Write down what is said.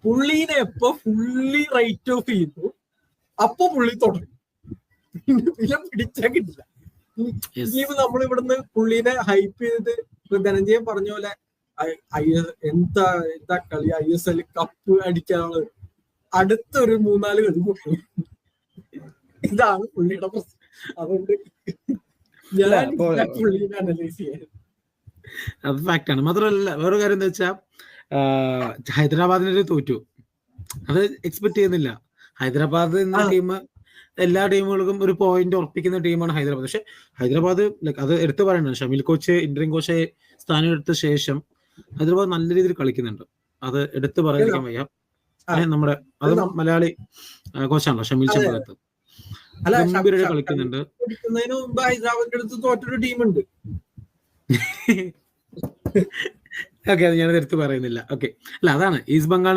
പുള്ളീനെ എപ്പോ fully right of ചെയ്തു അപ്പൊ പുള്ളി തുടങ്ങി. പിന്നെ പിടിച്ചാൽ കിട്ടില്ല. ഇനിയിപ്പോ നമ്മളിവിടുന്ന് പുള്ളീനെ ഹൈപ്പ് ചെയ്ത് ധനഞ്ജയൻ പറഞ്ഞ പോലെ എന്താ കളി, ISL കപ്പ് അടിക്കാനുള്ള അടുത്തൊരു 3-4 കളി പൊട്ടും. ഇതാണ് പുള്ളിയുടെ പ്രശ്നം. അതുകൊണ്ട് ഞാൻ പുള്ളീനെ അനലൈസ് ചെയ്യാൻ അത് ഫാക്റ്റാണ്. മാത്രമല്ല വേറെ കാര്യം എന്താ വെച്ചാൽ ഹൈദരാബാദിനൊരു തോറ്റു, അത് എക്സ്പെക്ട് ചെയ്യുന്നില്ല. ഹൈദരാബാദ് എന്ന ടീം എല്ലാ ടീമുകൾക്കും ഒരു പോയിന്റ് ഉറപ്പിക്കുന്ന ടീമാണ് ഹൈദരാബാദ്. പക്ഷെ ഹൈദരാബാദ് അത് എടുത്തു പറയണം, ഷമീൽ കോച്ച് ഇന്ററിം കോച്ച് സ്ഥാനം എടുത്ത ശേഷം ഹൈദരാബാദ് നല്ല രീതിയിൽ കളിക്കുന്നുണ്ട്. അത് എടുത്തു പറയാതിരിക്കാൻ വയ്യ. നമ്മുടെ അത് മലയാളി കോച്ചാണല്ലോ ഷമീൽ ചമ്പകത്ത്, ഗംഭീരമായിട്ട് കളിക്കുന്നുണ്ട്. ഹൈദരാബാദിന്റെ അടുത്ത് തോറ്റൊരു ടീമുണ്ട്. ഓക്കെ, അത് ഞാനത് എടുത്ത് പറയുന്നില്ല. ഓക്കെ, അല്ല അതാണ് ഈസ്റ്റ് ബംഗാൾ